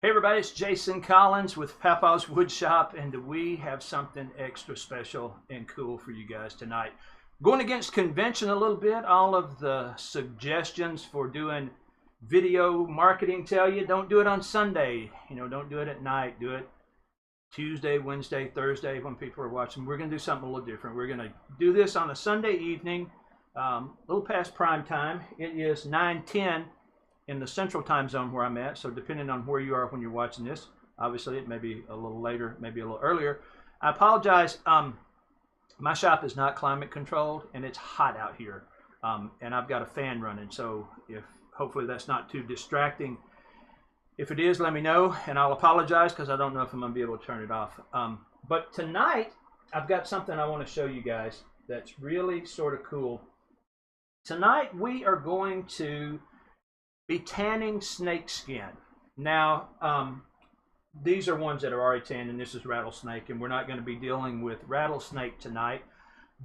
Hey everybody, it's Jason Collins with Papa's Wood Shop, and we have something extra special and cool for you guys tonight. Going against convention a little bit. All of the suggestions for doing video marketing tell you don't do it on Sunday. Don't do it at night. Do it Tuesday, Wednesday, Thursday when people are watching. We're going to do something a little different. We're going to do this on a Sunday evening, a little past prime time. It is 9:10 in the central time zone where I'm at, so depending on where you are when you're watching this, obviously it may be a little later, maybe a little earlier. I apologize. My shop is not climate controlled, and it's hot out here, and I've got a fan running, so hopefully that's not too distracting. If it is, let me know, and I'll apologize because I don't know if I'm going to be able to turn it off. But tonight, I've got something I want to show you guys that's really sort of cool. Tonight, we are going to be tanning snakeskin. Now, these are ones that are already tanned, and this is rattlesnake, and we're not going to be dealing with rattlesnake tonight.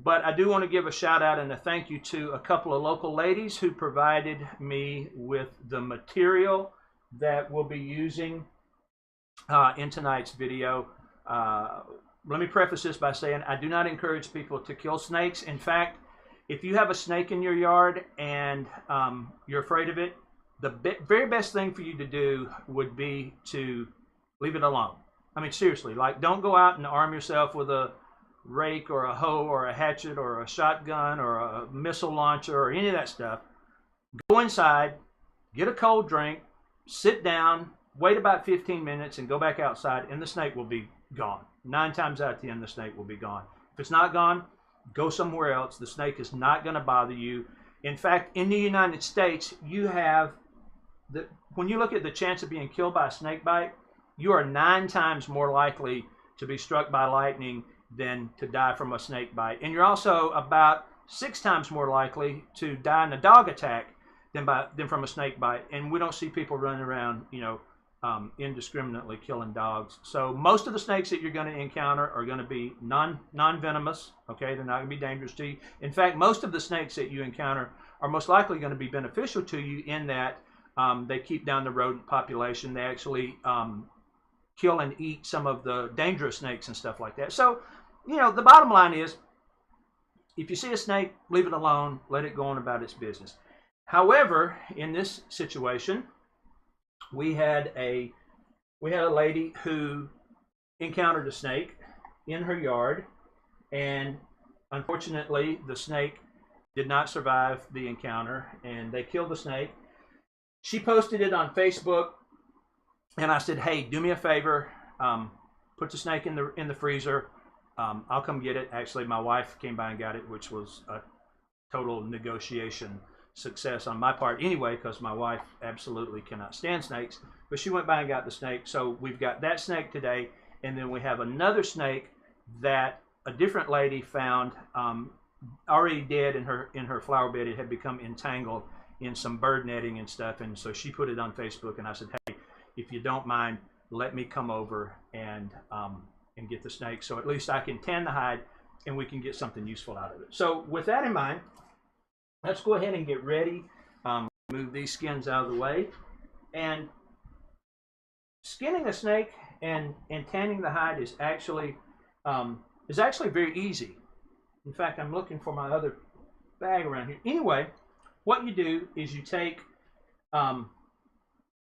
But I do want to give a shout out and a thank you to a couple of local ladies who provided me with the material that we'll be using in tonight's video. Let me preface this by saying I do not encourage people to kill snakes. In fact, if you have a snake in your yard and you're afraid of it, the very best thing for you to do would be to leave it alone. I mean, seriously, like, don't go out and arm yourself with a rake or a hoe or a hatchet or a shotgun or a missile launcher or any of that stuff. Go inside, get a cold drink, sit down, wait about 15 minutes, and go back outside, and the snake will be gone. 9 times out of 10, the snake will be gone. If it's not gone, go somewhere else. The snake is not going to bother you. In fact, in the United States, you have when you look at the chance of being killed by a snake bite, you are 9 times more likely to be struck by lightning than to die from a snake bite. And you're also about 6 times more likely to die in a dog attack than from a snake bite. And we don't see people running around, indiscriminately killing dogs. So most of the snakes that you're going to encounter are going to be non-venomous. Okay, they're not going to be dangerous to you. In fact, most of the snakes that you encounter are most likely going to be beneficial to you in that they keep down the rodent population. They actually kill and eat some of the dangerous snakes and stuff like that. So, the bottom line is, if you see a snake, leave it alone. Let it go on about its business. However, in this situation, we had a lady who encountered a snake in her yard, and unfortunately, the snake did not survive the encounter, and they killed the snake. She posted it on Facebook, and I said, "Hey, do me a favor. Put the snake in the freezer. I'll come get it." Actually, my wife came by and got it, which was a total negotiation success on my part anyway, because my wife absolutely cannot stand snakes. But she went by and got the snake. So we've got that snake today, and then we have another snake that a different lady found already dead in her flower bed. It had become entangled in some bird netting and stuff, and so she put it on Facebook, and I said, "Hey, if you don't mind, let me come over and get the snake, so at least I can tan the hide and we can get something useful out of it." So with that in mind, let's go ahead and get ready. Move these skins out of the way. And skinning a snake and tanning the hide is actually very easy. In fact, I'm looking for my other bag around here. Anyway, what you do is you take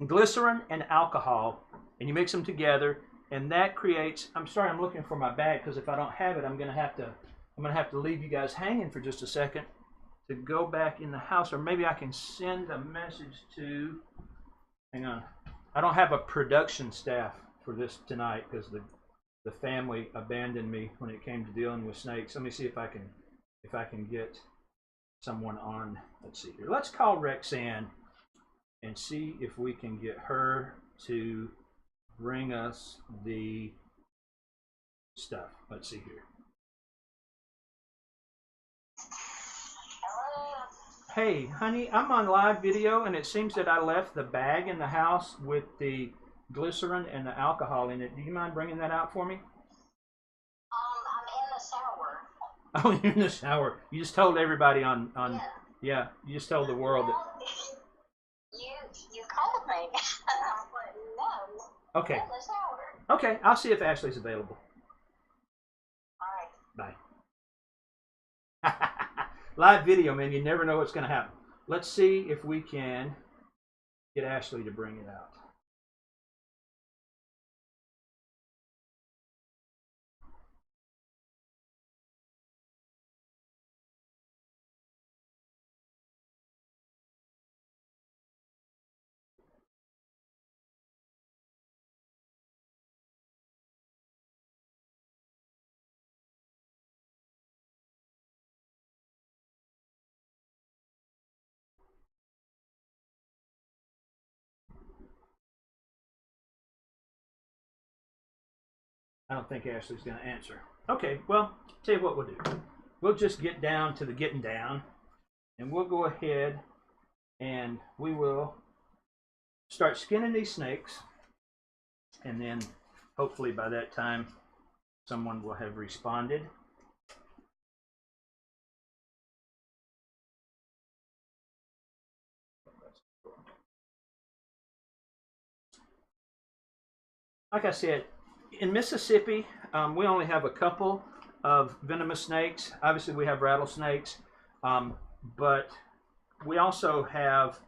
glycerin and alcohol, and you mix them together, and that creates. I'm sorry, I'm looking for my bag, because if I don't have it, I'm gonna have to leave you guys hanging for just a second to go back in the house, or maybe I can send a message to. Hang on, I don't have a production staff for this tonight because the family abandoned me when it came to dealing with snakes. Let me see if I can get someone on. Let's see here. Let's call Rexanne and see if we can get her to bring us the stuff. Let's see here. Hey, honey, I'm on live video, and it seems that I left the bag in the house with the glycerin and the alcohol in it. Do you mind bringing that out for me? I'm in the shower. Oh, you're in the shower. You just told everybody on yeah, you just told the world that. You called me. And I was like, no. Okay. In the shower. Okay, I'll see if Ashley's available. All right. Bye. Live video, man. You never know what's going to happen. Let's see if we can get Ashley to bring it out. I don't think Ashley's going to answer. Okay, well, tell you what we'll do. We'll just get down to the getting down, and we'll go ahead and we will start skinning these snakes, and then hopefully by that time someone will have responded. Like I said, in Mississippi, we only have a couple of venomous snakes. Obviously, we have rattlesnakes, but we also have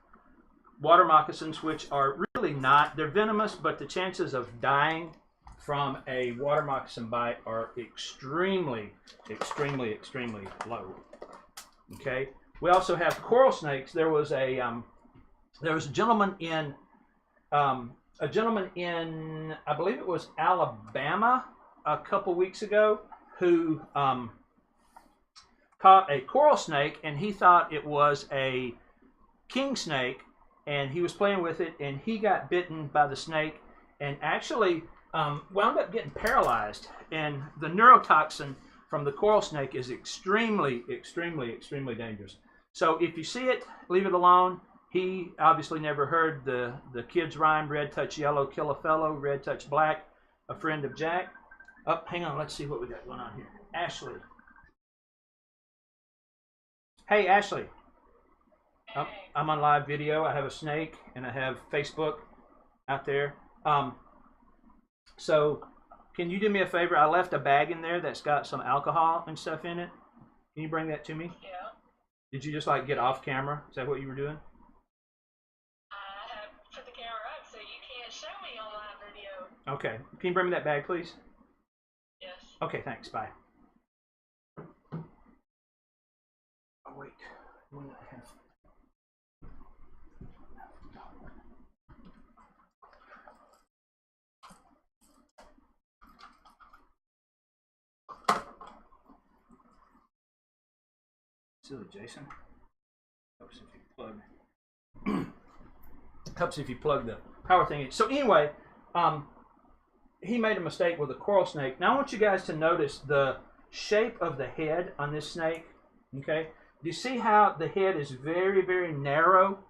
water moccasins, which are really not, they're venomous, but the chances of dying from a water moccasin bite are extremely, extremely, extremely low. Okay. We also have coral snakes. There was a gentleman in I believe it was Alabama a couple weeks ago who caught a coral snake, and he thought it was a king snake, and he was playing with it, and he got bitten by the snake and actually wound up getting paralyzed. And the neurotoxin from the coral snake is extremely, extremely, extremely dangerous. So if you see it, leave it alone. He obviously never heard the kids' rhyme, red touch yellow, kill a fellow, red touch black, a friend of Jack. Oh, hang on, let's see what we got going on here. Ashley. Hey, Ashley. I'm on live video. I have a snake, and I have Facebook out there. So can you do me a favor? I left a bag in there that's got some alcohol and stuff in it. Can you bring that to me? Yeah. Did you just like get off camera? Is that what you were doing? I have put the camera up so you can't show me on live video. Okay. Can you bring me that bag, please? Yes. Okay, thanks. Bye. Oh, wait. What did I have? Silly Jason. Helps if you plug the power thing in. So anyway, he made a mistake with a coral snake. Now I want you guys to notice the shape of the head on this snake. Okay, do you see how the head is very, very narrow?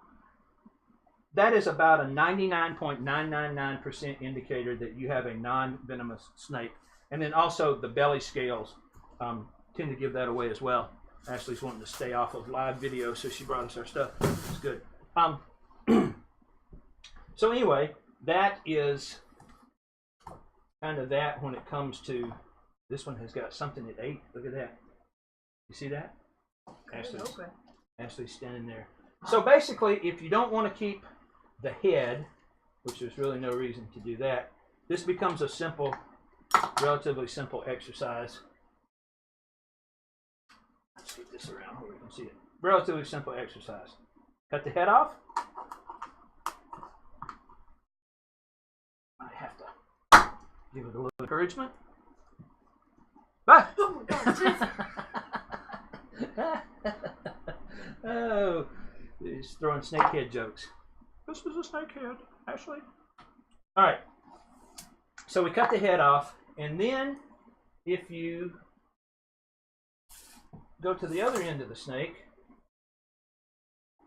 That is about a 99.999% indicator that you have a non-venomous snake. And then also the belly scales tend to give that away as well. Ashley's wanting to stay off of live video, so she brought us our stuff. It's good. So anyway, that is kind of that when it comes to, this one has got something it ate. Look at that. You see that? Ashley's standing there. So basically, if you don't want to keep the head, which there's really no reason to do that, this becomes a simple, relatively simple exercise. Let's get this around where we can see it. Relatively simple exercise. Cut the head off. I have to give it a little encouragement. Bye. Oh, he's throwing snakehead jokes. This is a snakehead, Ashley. All right. So we cut the head off, and then if you go to the other end of the snake,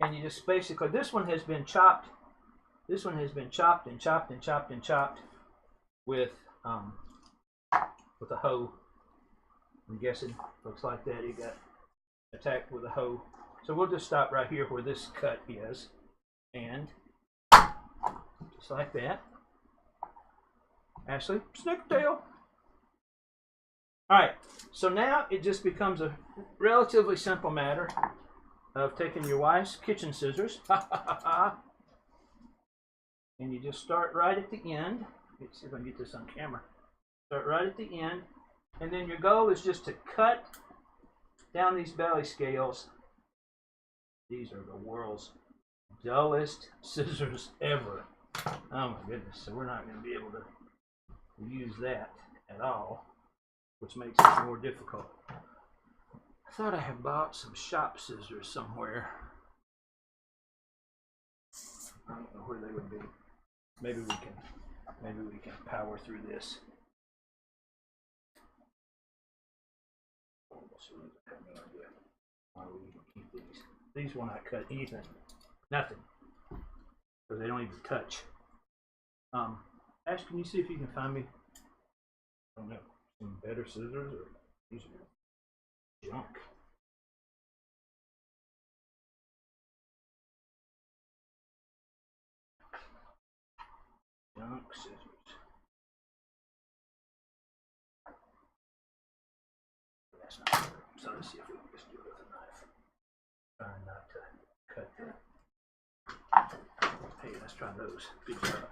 and you just basically, this one has been chopped. This one has been chopped and chopped and chopped and chopped with a hoe. I'm guessing looks like that. He got attacked with a hoe. So we'll just stop right here where this cut is, and just like that. Ashley, snake tail. All right, so now it just becomes a relatively simple matter of taking your wife's kitchen scissors, and you just start right at the end. Let's see if I can get this on camera. Start right at the end, and then your goal is just to cut down these belly scales. These are the world's dullest scissors ever. Oh my goodness, so we're not going to be able to use that at all, which makes it more difficult. I thought I had bought some shop scissors somewhere. I don't know where they would be. Maybe we can power through this. I have no idea why we even keep these. These will not cut anything. Nothing. Because they don't even touch. Ash, can you see if you can find me, I don't know, some better scissors, or these are junk. Junk scissors. That's not good. So let's see if we can just do it with a knife. Try not to cut that. Hey, let's try those. Good job.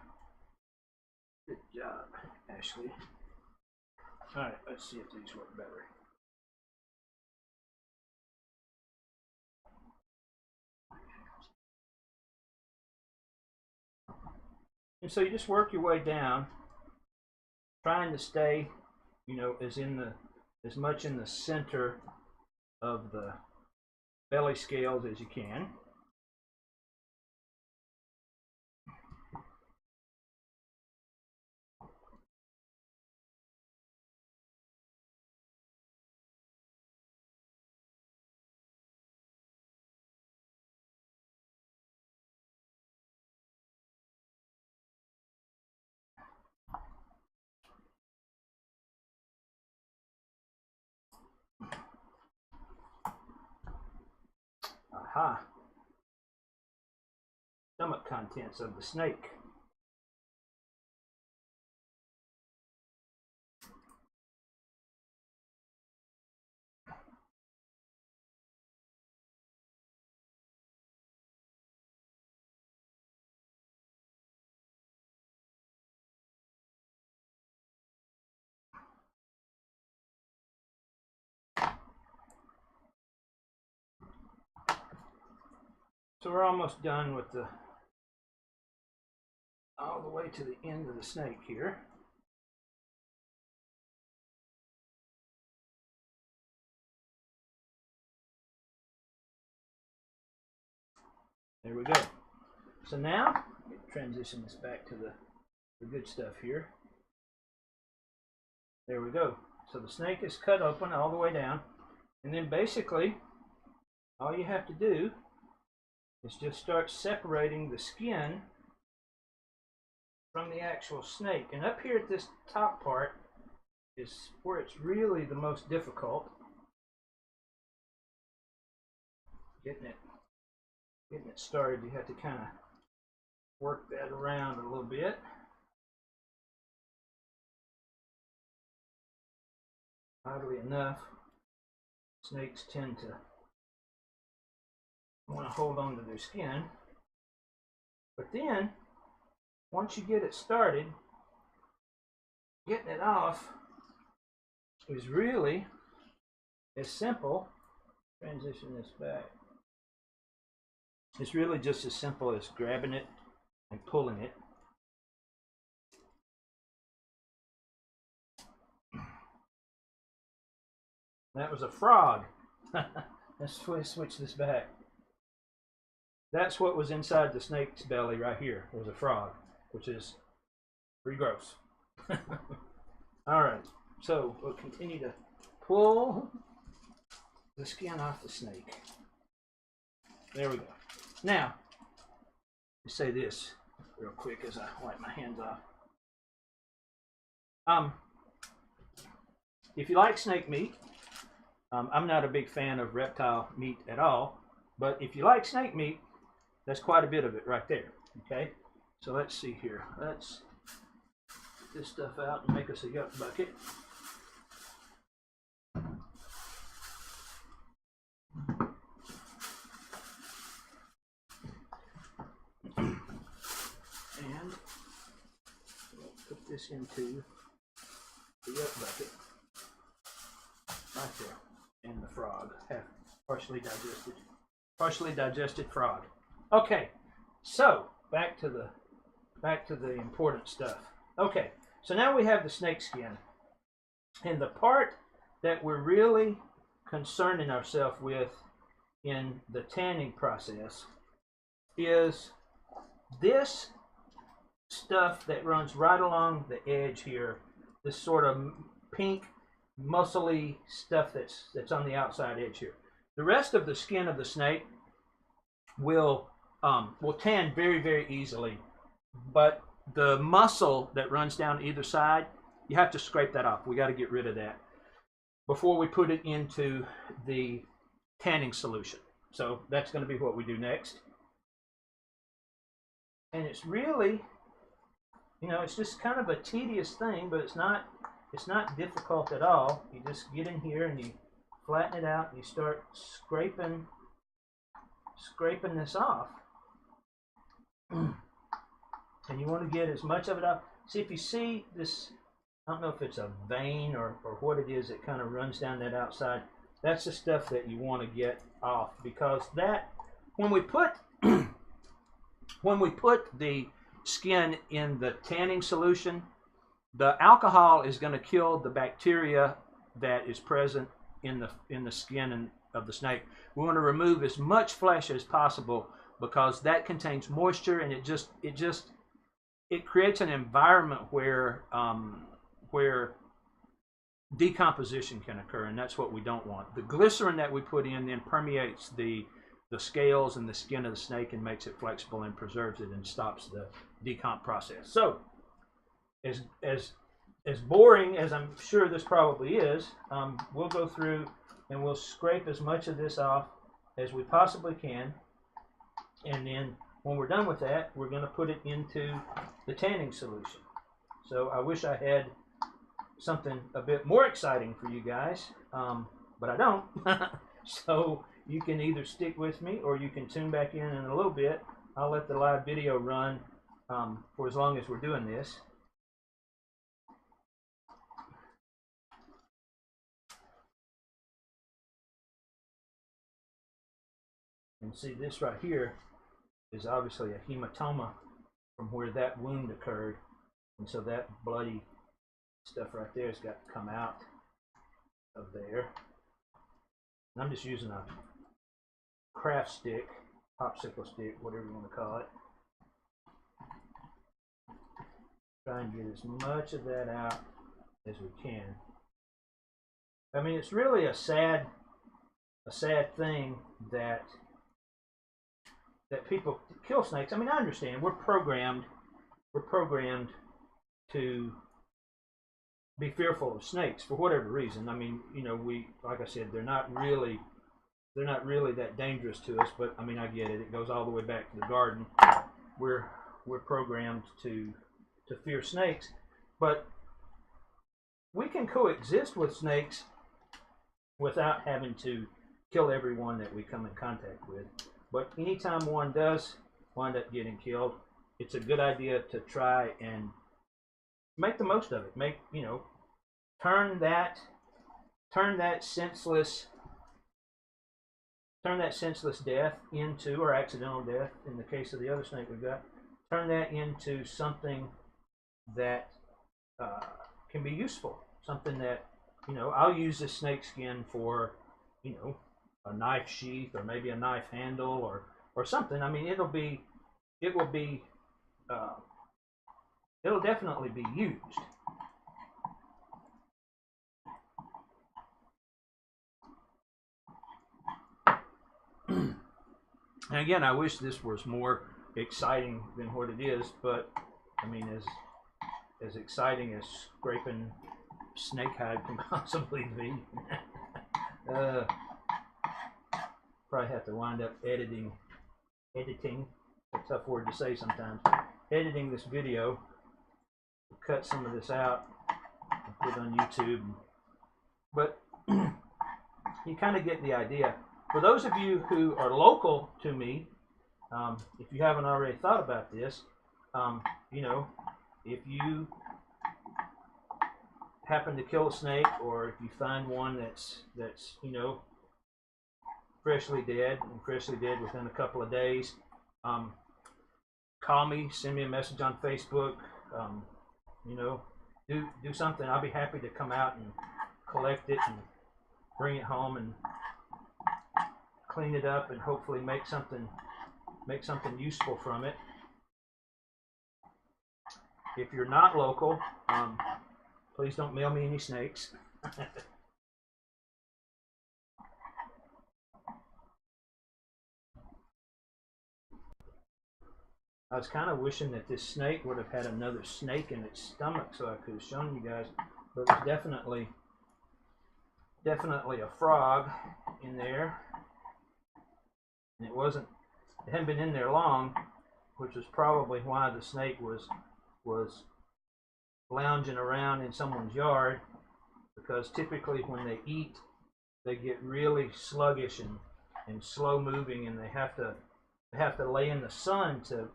Good job, Ashley. Alright, let's see if these work better. And so you just work your way down, trying to stay, you know, as much in the center of the belly scales as you can. Aha. Stomach contents of the snake. So we're almost done with all the way to the end of the snake here. There we go. So now, transition this back to the good stuff here. There we go. So the snake is cut open all the way down. And then basically, all you have to do is just start separating the skin from the actual snake. And up here at this top part is where it's really the most difficult. Getting it started, you have to kind of work that around a little bit. Oddly enough, snakes tend to want to hold on to their skin. But then, once you get it started, getting it off is really as simple. Transition this back. It's really just as simple as grabbing it and pulling it. That was a frog. Let's switch this back. That's what was inside the snake's belly right here. It was a frog, which is pretty gross. Alright, so we'll continue to pull the skin off the snake. There we go. Now, let's say this real quick as I wipe my hands off. If you like snake meat, I'm not a big fan of reptile meat at all, but if you like snake meat, that's quite a bit of it right there. Okay, so let's see here. Let's this stuff out and make us a yuck bucket. And we'll put this into the yuck bucket right there. And the frog, half partially digested frog. Okay, so back to the important stuff. Okay, so now we have the snakeskin, and the part that we're really concerning ourselves with in the tanning process is this stuff that runs right along the edge here, this sort of pink muscly stuff that's on the outside edge here. The rest of the skin of the snake will tan very, very easily, but the muscle that runs down either side, you have to scrape that off. We got to get rid of that before we put it into the tanning solution. So that's going to be what we do next. And it's really, it's just kind of a tedious thing, but it's not difficult at all. You just get in here and you flatten it out and you start scraping this off. And you want to get as much of it off. See, if you see this, I don't know if it's a vein or what it is that kind of runs down that outside. That's the stuff that you want to get off, because that, when we put the skin in the tanning solution, the alcohol is going to kill the bacteria that is present in the skin of the snake. We want to remove as much flesh as possible, because that contains moisture, and it creates an environment where decomposition can occur, and that's what we don't want. The glycerin that we put in then permeates the scales and the skin of the snake and makes it flexible and preserves it and stops the decomp process. So, as boring as I'm sure this probably is, we'll go through and we'll scrape as much of this off as we possibly can, and then when we're done with that, we're going to put it into the tanning solution. So I wish I had something a bit more exciting for you guys, but I don't. So you can either stick with me or you can tune back in a little bit. I'll let the live video run for as long as we're doing this. And see, this right here is obviously a hematoma from where that wound occurred, and so that bloody stuff right there has got to come out of there. And I'm just using a craft stick, popsicle stick, whatever you want to call it. Try and get as much of that out as we can. I mean, it's really a sad thing that people kill snakes. I mean, I understand we're programmed to be fearful of snakes for whatever reason. I mean, like I said, they're not really that dangerous to us, but I mean, I get it. It goes all the way back to the garden. We're programmed to fear snakes, but we can coexist with snakes without having to kill everyone that we come in contact with. But anytime one does wind up getting killed, it's a good idea to try and make the most of it. Turn that senseless death into, or accidental death in the case of the other snake we've got, turn that into something that can be useful. Something that, I'll use this snake skin for, a knife sheath, or maybe a knife handle, or something. I mean, it'll definitely be used. And again, I wish this was more exciting than what it is, but I mean, as exciting as scraping snake hide can possibly be. Probably have to wind up editing, a tough word to say sometimes, editing this video, cut some of this out and put it on YouTube. But you kind of get the idea. For those of you who are local to me, if you haven't already thought about this, you know, if you happen to kill a snake, or if you find one that's you know, freshly dead within a couple of days, call me, send me a message on Facebook, you know, do something. I'll be happy to come out and collect it and bring it home and clean it up and hopefully make something useful from it. If you're not local, please don't mail me any snakes. I was kind of wishing that this snake would have had another snake in its stomach so I could have shown you guys, but it was definitely a frog in there. And it hadn't been in there long, which was probably why the snake was lounging around in someone's yard, because typically when they eat, they get really sluggish and slow moving, and they have to lay in the sun to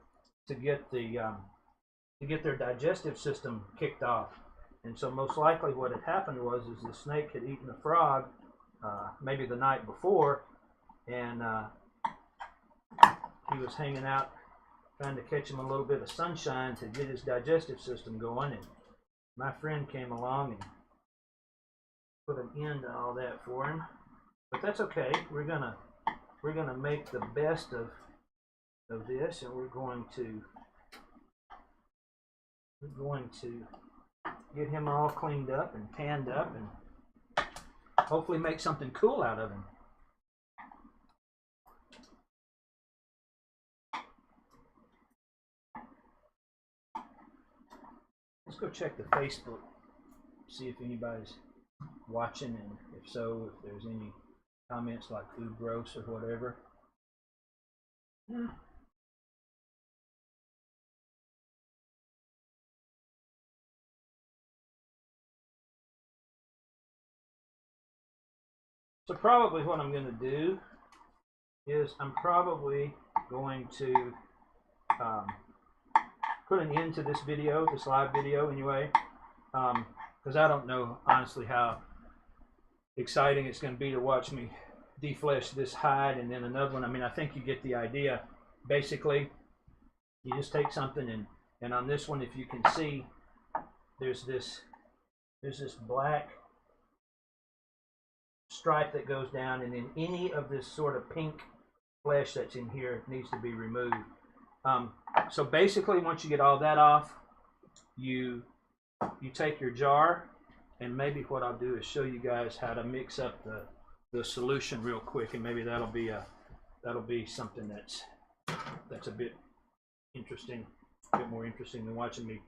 get their digestive system kicked off. And so most likely what had happened was the snake had eaten a frog maybe the night before, and he was hanging out trying to catch him a little bit of sunshine to get his digestive system going, and my friend came along and put an end to all that for him. But that's okay. We're gonna make the best of this, and we're going to get him all cleaned up and tanned up and hopefully make something cool out of him. Let's go check the Facebook, see if anybody's watching, and if so, if there's any comments like food gross or whatever. So probably what I'm going to do is I'm probably going to put an end to this video, this live video anyway, because I don't know honestly how exciting it's going to be to watch me deflesh this hide and then another one. I mean, I think you get the idea. Basically, you just take something and on this one, if you can see, there's this black stripe that goes down, and then any of this sort of pink flesh that's in here needs to be removed. So basically, once you get all that off, you take your jar, and maybe what I'll do is show you guys how to mix up the solution real quick, and maybe that'll be something that's a bit interesting, a bit more interesting than watching me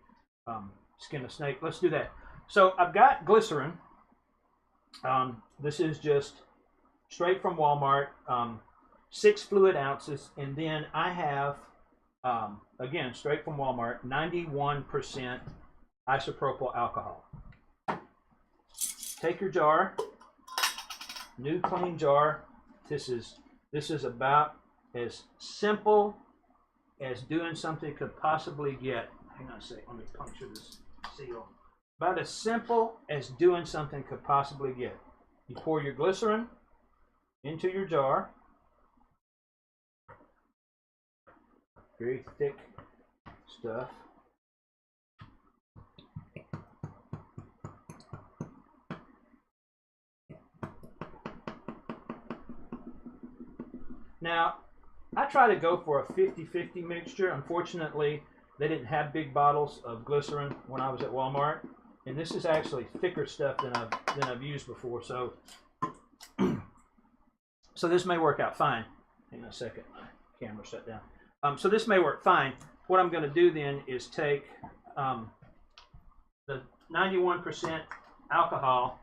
skin a snake. Let's do that. So I've got glycerin. This is just straight from Walmart, 6 fluid ounces, and then I have, again, straight from Walmart, 91% isopropyl alcohol. Take your jar, new clean jar. This is about as simple as doing something could possibly get. Hang on a second, let me puncture this seal. About as simple as doing something could possibly get. You pour your glycerin into your jar. Very thick stuff. Now, I try to go for a 50-50 mixture. Unfortunately, they didn't have big bottles of glycerin when I was at Walmart, and this is actually thicker stuff than I've used before. So, so this may work out fine. Hang on a second, my camera shut down. So this may work fine. What I'm going to do then is take the 91% alcohol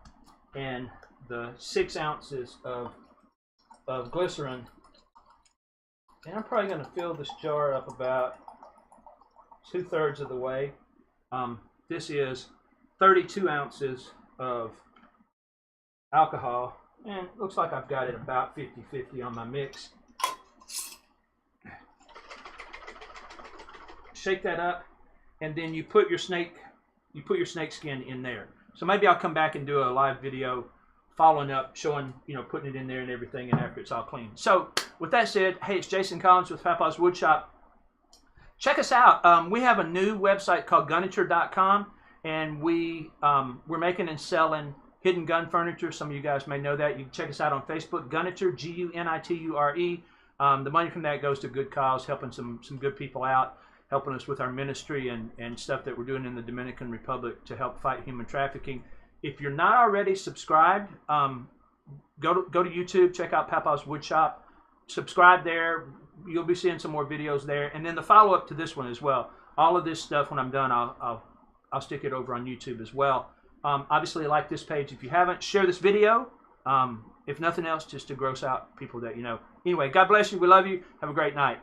and the 6 ounces of glycerin, and I'm probably going to fill this jar up about 2/3 of the way. this is 32 ounces of alcohol, and it looks like I've got it about 50-50 on my mix. Shake that up, and then you put your snakeskin in there. So maybe I'll come back and do a live video following up, showing, putting it in there and everything, and after it's all clean. So with that said, hey, it's Jason Collins with Papa's Woodshop. Check us out. We have a new website called Gunniture.com, and we're making and selling hidden gun furniture. Some of you guys may know that. You can check us out on Facebook, Gunniture, Gunniture. The money from that goes to good cause, helping some good people out, helping us with our ministry and stuff that we're doing in the Dominican Republic to help fight human trafficking. If you're not already subscribed, go to YouTube, check out Papa's Woodshop, subscribe there. You'll be seeing some more videos there, and then the follow-up to this one as well. All of this stuff, when I'm done, I'll stick it over on YouTube as well. Obviously, like this page if you haven't. Share this video, if nothing else, just to gross out people that you know. Anyway, God bless you. We love you. Have a great night.